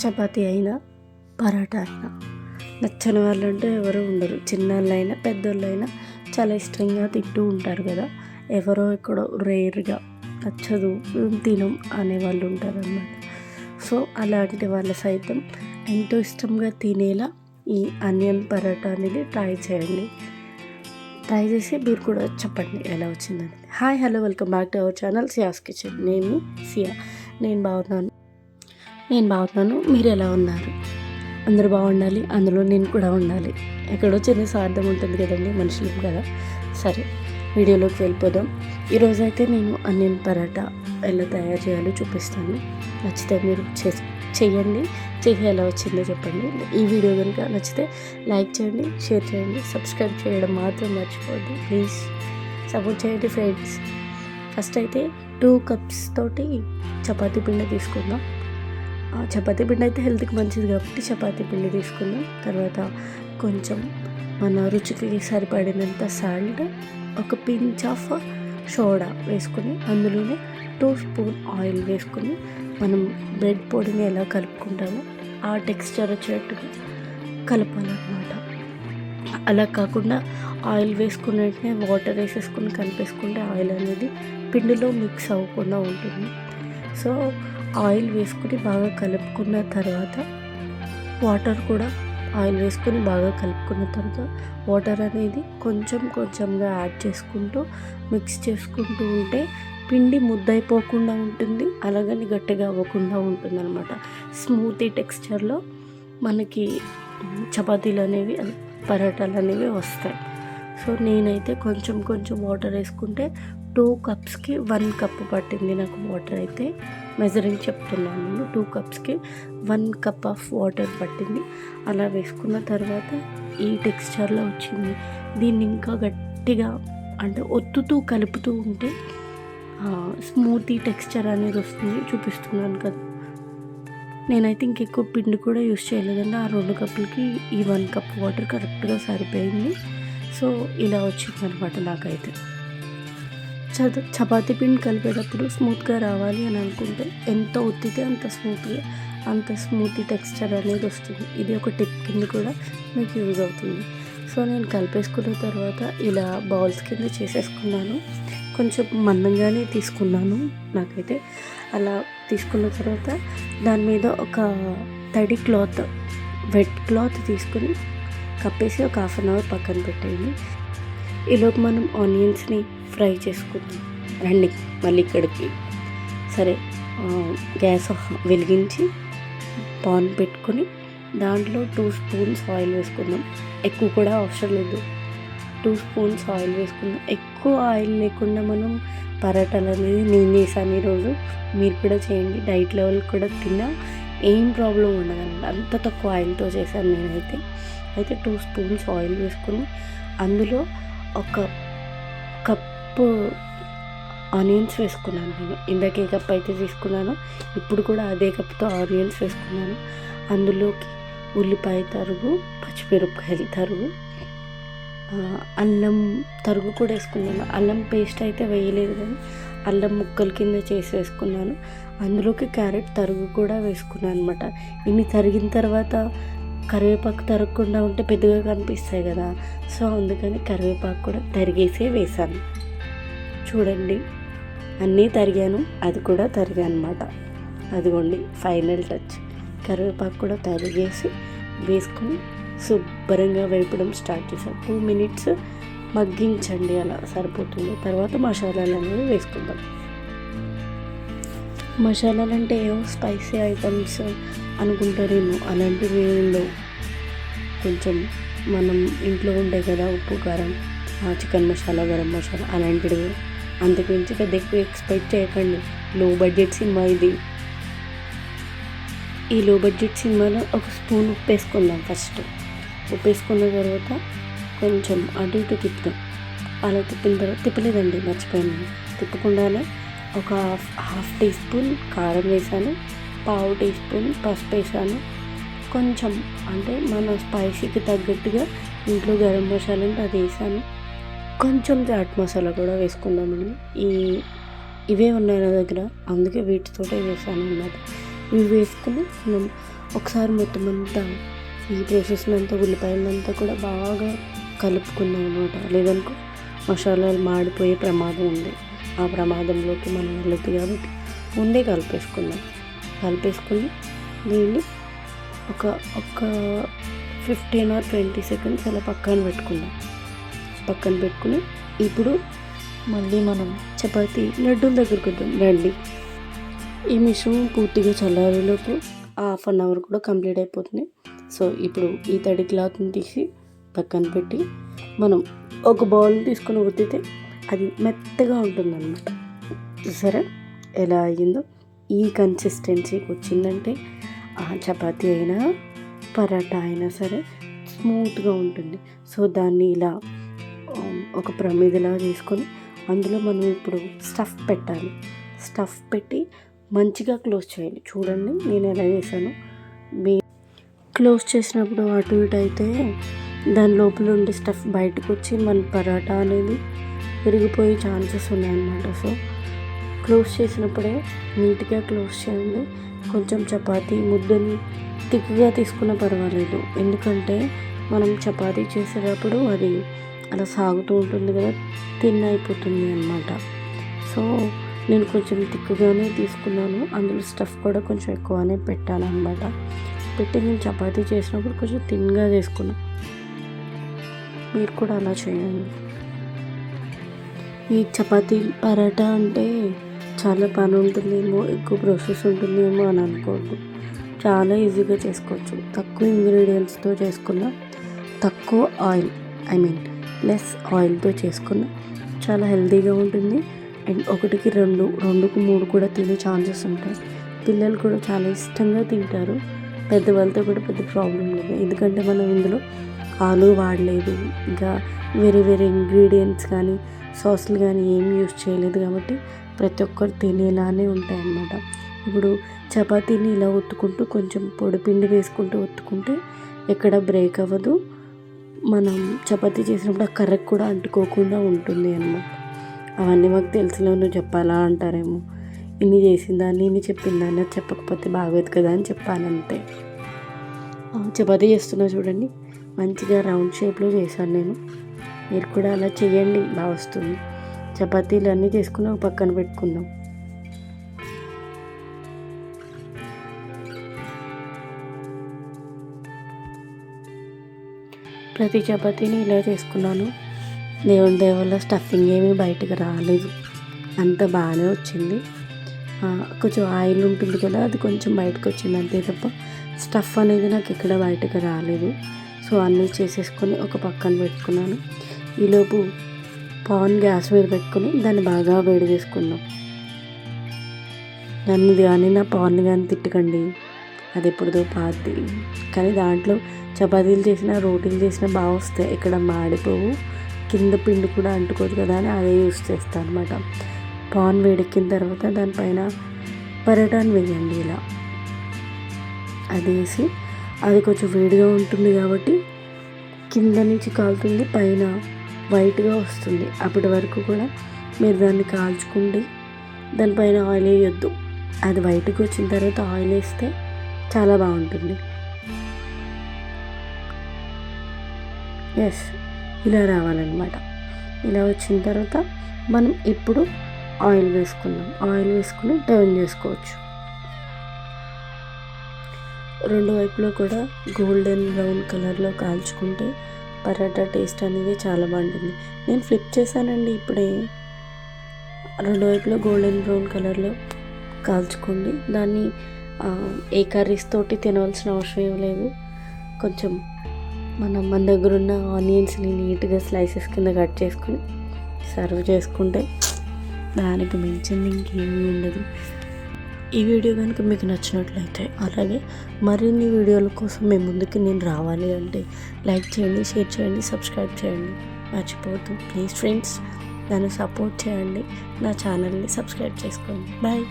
చపాతీ అయినా పరాటా అయినా నచ్చని వాళ్ళంటే ఎవరు ఉండరు. చిన్నోళ్ళైనా పెద్దోళ్ళైనా చాలా ఇష్టంగా తింటూ ఉంటారు కదా. ఎవరో ఎక్కడో రేర్గా నచ్చదు తినం అనేవాళ్ళు ఉంటారన్నమాట. సో అలాంటి వాళ్ళు సైతం ఎంతో ఇష్టంగా తినేలా ఈ ఆనియన్ పరాటా అనేది ట్రై చేయండి. ట్రై చేసి మీరు కూడా చెప్పండి ఎలా వచ్చిందని. Hi hello, welcome back to our channel Ciaz kitchen. నేను సియా. నేను బాగున్నాను. మీరు ఎలా ఉన్నారు? అందరూ బాగుండాలి, అందులో నేను కూడా ఉండాలి. ఎక్కడో చిన్న స్వార్థం ఉంటుంది కదండి, మనుషులు కదా. సరే, వీడియోలోకి వెళ్ళిపోదాం. ఈరోజైతే నేను ఆనియన్ పరాటా ఎలా తయారు చేయాలో చూపిస్తాను. నచ్చితే మీరు చెయ్యండి, చేసి ఎలా వచ్చిందో చెప్పండి. ఈ వీడియో కనుక నచ్చితే లైక్ చేయండి, షేర్ చేయండి, సబ్స్క్రైబ్ చేయడం మాత్రం మర్చిపోవద్దు. ప్లీజ్ సపోర్ట్ చేయండి ఫ్రెండ్స్. ఫస్ట్ అయితే 2 cups తోటి చపాతీ పిండి తీసుకుందాం. చపాతీ పిండి అయితే హెల్త్కి మంచిది కాబట్టి చపాతీ పిండి తీసుకుందాం. తర్వాత కొంచెం మన రుచికి సరిపడినంత సాల్ట్, ఒక పించ్ ఆఫ్ సోడా వేసుకొని అందులోనే 2 స్పూన్ ఆయిల్ వేసుకొని మనం బ్రెడ్ పొడిని ఎలా కలుపుకుంటామో ఆ టెక్స్చర్ వచ్చేట్టుగా కలపాలన్నమాట. అలా కాకుండా ఆయిల్ వేసుకున్న వెంటనే వాటర్ వేసేసుకుని కలిపేసుకుంటే ఆయిల్ అనేది పిండిలో మిక్స్ అవ్వకుండా ఉంటుంది. సో ఆయిల్ వేసుకుని బాగా కలుపుకున్న తర్వాత వాటర్ కూడా ఆయిల్ వేసుకొని బాగా కలుపుకున్న తర్వాత వాటర్ అనేది కొంచెంగా యాడ్ చేసుకుంటూ మిక్స్ చేసుకుంటూ ఉంటే పిండి ముద్దయిపోకుండా ఉంటుంది, అలాగని గట్టిగా అవ్వకుండా ఉంటుంది అనమాట. స్మూతీ టెక్స్చర్లో మనకి చపాతీలు అనేవి పరాటాలు అనేవి వస్తాయి. సో నేనైతే కొంచెం వాటర్ వేసుకుంటే 2 cupsకి 1 cup పట్టింది నాకు. వాటర్ అయితే మెజరింగ్ చెప్తున్నాను నేను. 2 cupsకి 1 cup ఆఫ్ వాటర్ పట్టింది. అలా వేసుకున్న తర్వాత ఈ టెక్స్చర్లో వచ్చింది. దీన్ని ఇంకా గట్టిగా అంటే ఒత్తుతూ కలుపుతూ ఉంటే స్మూతీ టెక్స్చర్ అనేది వస్తుంది. చూపిస్తున్నాను కదా. నేనైతే ఇంకెక్కువ పిండి కూడా యూస్ చేయలేదండి. ఆ 2 cups ఈ 1 cup వాటర్ కరెక్ట్గా సరిపోయింది. సో ఇలా వచ్చిందనమాట నాకైతే. చపాతీ పిండి కలిపేటప్పుడు స్మూత్గా రావాలి అని అనుకుంటే ఎంత ఒత్తితే అంత స్మూతీ టెక్స్చర్ అనేది వస్తుంది. ఇది ఒక టిప్ కింద కూడా మీకు యూజ్ అవుతుంది. సో నేను కలిపేసుకున్న తర్వాత ఇలా బౌల్స్ కింద చేసేసుకున్నాను. కొంచెం మందంగానే తీసుకున్నాను నాకైతే. అలా తీసుకున్న తర్వాత దాని మీద ఒక తడి క్లాత్, వెట్ క్లాత్ తీసుకుని కప్పేసి ఒక 1/2 hour పక్కన పెట్టేయండి. ఈలోపు మనం ఆనియన్స్ని ఫ్రై చేసుకుందాం. రండి మళ్ళీ ఇక్కడికి. సరే, గ్యాస్ వెలిగించి పాన్ పెట్టుకొని దాంట్లో 2 స్పూన్స్ ఆయిల్ వేసుకుందాం. ఎక్కువ కూడా అవసరం లేదు, 2 స్పూన్స్ ఆయిల్ వేసుకుందాం. ఎక్కువ ఆయిల్ లేకుండా మనం పరాటాలు అనేది నేను చేశాను ఈరోజు. మీరు కూడా చేయండి. డైట్ లెవెల్ కూడా తిన్నా ఏం ప్రాబ్లం ఉండదండి. అంత తక్కువ ఆయిల్తో చేశాను నేనైతే. 2 స్పూన్స్ ఆయిల్ వేసుకొని అందులో ఒక కప్పు ఆనియన్స్ వేసుకున్నాను నేను. ఇందాక ఏ కప్ అయితే తీసుకున్నానో ఇప్పుడు కూడా అదే కప్తో ఆనియన్స్ వేసుకున్నాను. అందులోకి ఉల్లిపాయ తరుగు, పచ్చిమిరపకాయల తరుగు, అల్లం తరుగు కూడా వేసుకున్నాను. అల్లం పేస్ట్ అయితే వేయలేదు, కానీ అల్లం ముక్కల కింద చేసి వేసుకున్నాను. అందులోకి క్యారెట్ తరుగు కూడా వేసుకున్నాను అనమాట. ఇన్ని తరిగిన తర్వాత కరివేపాకు తరగకుండా ఉంటే పెద్దగా కనిపిస్తాయి కదా. సో అందుకని కరివేపాకు కూడా తరిగేసే వేసాను. చూడండి, అన్నీ తరిగాను, అది కూడా తరిగాను అనమాట. అదిగోండి ఫైనల్ టచ్. కరివేపాకు కూడా తరిగేసి వేసుకొని శుభ్రంగా వేపడం స్టార్ట్ చేసాను. 2 minutes మగ్గించండి, అలా సరిపోతుంది. తర్వాత మసాలాలు అనేవి వేసుకుందాం. మసాలాలు అంటే ఏవో స్పైసీ ఐటమ్స్ అనుకుంటారేమో, అలాంటివి ఉండవు. కొంచెం మనం ఇంట్లో ఉండే కదా, ఉప్పు కారం, చికెన్ మసాలా, గరం మసాలా అలాంటివి. అంతకుమించి పెద్ద ఎక్కువ ఎక్స్పెక్ట్ చేయకండి. లో బడ్జెట్ సినిమా ఇది. ఈ లో బడ్జెట్ సినిమాలో 1 స్పూన్ ఉప్పు వేసుకుందాం. ఫస్ట్ ఉప్పు వేసుకున్న తర్వాత కొంచెం అటు ఇటు తిప్పుదాం. అలా తిప్పిన తర్వాత తిప్పలేదండి, మర్చిపోయాను. తిప్పకుండానే ఒక హాఫ్ టీ స్పూన్ కారం వేసాను, 1/2 teaspoon పసుపు వేసాను. కొంచెం అంటే మన స్పైసీకి తగ్గట్టుగా ఇంట్లో గరం మసాలా ఉంటే అది వేసాను. కొంచెం చాట్ మసాలా కూడా వేసుకుందామండి. ఇవే ఉన్నాయి నా దగ్గర, అందుకే వీటితోటే వేసాను అన్నమాట. ఇవి వేసుకుని మనం ఒకసారి మొత్తం అంతా ఈ ప్రాసెస్ని అంతా ఉల్లిపాయలంతా కూడా బాగా కలుపుకున్నాం అనమాట. లేదనుకో మసాలాలు మాడిపోయే ప్రమాదం ఉంది. ఆ ప్రమాదంలోకి మనం వెళ్ళొద్దు కాబట్టి ముందే కలిపేసుకుని దీన్ని ఒక 15 or 20 seconds అలా పక్కన పెట్టుకుని ఇప్పుడు మళ్ళీ మనం చపాతీ లడ్డూల దగ్గరికి వద్దాం రండి. ఈ మిశ్రమం పూర్తిగా చల్లారేలోపు 1/2 hour కూడా కంప్లీట్ అయిపోతుంది. సో ఇప్పుడు ఈ తడి క్లాత్ని తీసి పక్కన పెట్టి మనం ఒక బౌల్ తీసుకొని ఒత్తితే అది మెత్తగా ఉంటుందన్నమాట. సరే ఎలా అయ్యిందో ఈ కన్సిస్టెన్సీకి వచ్చిందంటే చపాతీ అయినా పరాటా అయినా సరే స్మూత్గా ఉంటుంది. సో దాన్ని ఇలా ఒక ప్రమిదిలా తీసుకొని అందులో మనం ఇప్పుడు స్టఫ్ పెట్టి మంచిగా క్లోజ్ చేయాలి. చూడండి నేను ఎలా చేశాను. క్లోజ్ చేసినప్పుడు అటు ఇటు అయితే దాని లోపల ఉండే స్టఫ్ బయటకు వచ్చి మన పరాటా అనేది విరిగిపోయే ఛాన్సెస్ ఉన్నాయన్నమాట. సో క్లోజ్ చేసినప్పుడే నీట్గా క్లోజ్ చేయండి. కొంచెం చపాతీ ముద్దని థిక్గా తీసుకున్నా పర్వాలేదు, ఎందుకంటే మనం చపాతీ చేసేటప్పుడు అది అలా సాగుతూ ఉంటుంది కదా, తిన్ అయిపోతుంది అన్నమాట. సో నేను కొంచెం థిక్గానే తీసుకున్నాను. అందులో స్టఫ్ కూడా కొంచెం ఎక్కువనే పెట్టాను అన్నమాట. పెట్టి నేను చపాతీ చేసినప్పుడు కొంచెం థిన్గా చేసుకున్నాను. మీరు కూడా అలా చేయండి. ఈ చపాతీ పరాటా అంటే చాలా పని ఉంటుందేమో, ఎక్కువ ప్రాసెస్ ఉంటుందేమో అని అనుకోవద్దు. చాలా ఈజీగా చేసుకోవచ్చు. తక్కువ ఇంగ్రీడియంట్స్తో చేసుకున్న, తక్కువ ఆయిల్ లెస్ ఆయిల్తో చేసుకున్న చాలా హెల్తీగా ఉంటుంది. అండ్ 1కి 2, 2కి 3 కూడా తినే ఛాన్సెస్ ఉంటాయి. పిల్లలు కూడా చాలా ఇష్టంగా తింటారు. పెద్దవాళ్ళతో కూడా పెద్ద ప్రాబ్లం లేదు, ఎందుకంటే మనం ఇందులో ఆలు వాడలేదు, ఇంకా వేరే ఇంగ్రీడియంట్స్ కానీ సాసులు కానీ ఏం యూస్ చేయలేదు కాబట్టి ప్రతి ఒక్కరు తినేలానే ఉంటాయి అన్నమాట. ఇప్పుడు చపాతీని ఇలా ఒత్తుకుంటూ కొంచెం పొడిపిండి వేసుకుంటూ ఒత్తుకుంటే ఎక్కడ బ్రేక్ అవ్వదు. మనం చపాతీ చేసినప్పుడు ఆ కర్రకు కూడా అంటుకోకుండా ఉంటుంది అన్నమాట. అవన్నీ మాకు తెలిసినవి నువ్వు చెప్పాలా అంటారేమో. ఇన్ని చేసిందాన్ని ఇన్ని చెప్పిందాన్ని అది చెప్పకపోతే బాగోదు కదా అని చెప్పానంతే. చపాతీ చేస్తున్నా చూడండి, మంచిగా రౌండ్ షేప్లో చేశాను నేను. మీరు కూడా అలా చేయండి, బాగా వస్తుంది. చపాతీలు అన్నీ చేసుకుని ఒక పక్కన పెట్టుకుందాం. ప్రతి చపాతీని ఇలా చేసుకున్నాను. దేవుని దయ వల్ల స్టఫింగ్ ఏమీ బయటకు రాలేదు, అంత బాగానే వచ్చింది. కొంచెం ఆయిల్ ఉంటుంది కదా, అది కొంచెం బయటకు వచ్చింది అంతే తప్ప స్టఫ్ అనేది నాకు ఎక్కడ బయటకు రాలేదు. సో అన్నీ చేసేసుకొని ఒక పక్కన పెట్టుకున్నాను. ఈలోపు పాన్ గ్యాస్ మీద పెట్టుకొని దాన్ని బాగా వేడి చేసుకున్నాం. నన్ను కానీ నా పాన్ కానీ తిట్టకండి, అది ఎప్పుడుదో పాతి. కానీ దాంట్లో చపాతీలు చేసినా రోటీలు చేసినా బాగా వస్తాయి, ఇక్కడ మాడిపోవు, కింద పిండి కూడా అంటుకోదు కదా అని అదే యూస్ చేస్తాను అనమాట. పాన్ వేడెక్కిన తర్వాత దానిపైన పరాటాను వేయండి. ఇలా అది వేసి, అది కొంచెం వేడిగా ఉంటుంది కాబట్టి కింద నుంచి కాలుతుంది, పైన వైట్గా వస్తుంది. అప్పటి వరకు కూడా మీరు దాన్ని కాల్చుకుండి దానిపైన ఆయిల్ వేయొద్దు. అది వైట్కి వచ్చిన తర్వాత ఆయిల్ వేస్తే చాలా బాగుంటుంది. ఇలా రావాలన్నమాట. ఇలా వచ్చిన తర్వాత మనం ఇప్పుడు ఆయిల్ వేసుకుని టర్న్ చేసుకోవచ్చు. రెండు వైపులో కూడా గోల్డెన్ బ్రౌన్ కలర్లో కాల్చుకుంటే పరాటా టేస్ట్ అనేది చాలా బాగుంటుంది. నేను ఫ్లిప్ చేశానండి ఇప్పుడే. రెండు వైపులో గోల్డెన్ బ్రౌన్ కలర్లో కాల్చుకోండి. దాన్ని ఏ కర్రీస్ తోటి తినవలసిన అవసరం ఏం లేదు. కొంచెం మన దగ్గర ఉన్న ఆనియన్స్ని నీట్గా స్లైసెస్ కింద కట్ చేసుకొని సర్వ్ చేసుకుంటే దానికి మించింది ఇంకేమీ ఉండదు. ఈ వీడియో కనుక మీకు నచ్చినట్లయితే, అలాగే మరిన్ని వీడియోల కోసం మీ ముందుకు నేను రావాలి అంటే లైక్ చేయండి, షేర్ చేయండి, సబ్స్క్రైబ్ చేయండి, మర్చిపోవద్దు ప్లీజ్ ఫ్రెండ్స్. నన్ను సపోర్ట్ చేయండి, నా ఛానల్ని సబ్స్క్రైబ్ చేసుకోండి. బాయ్.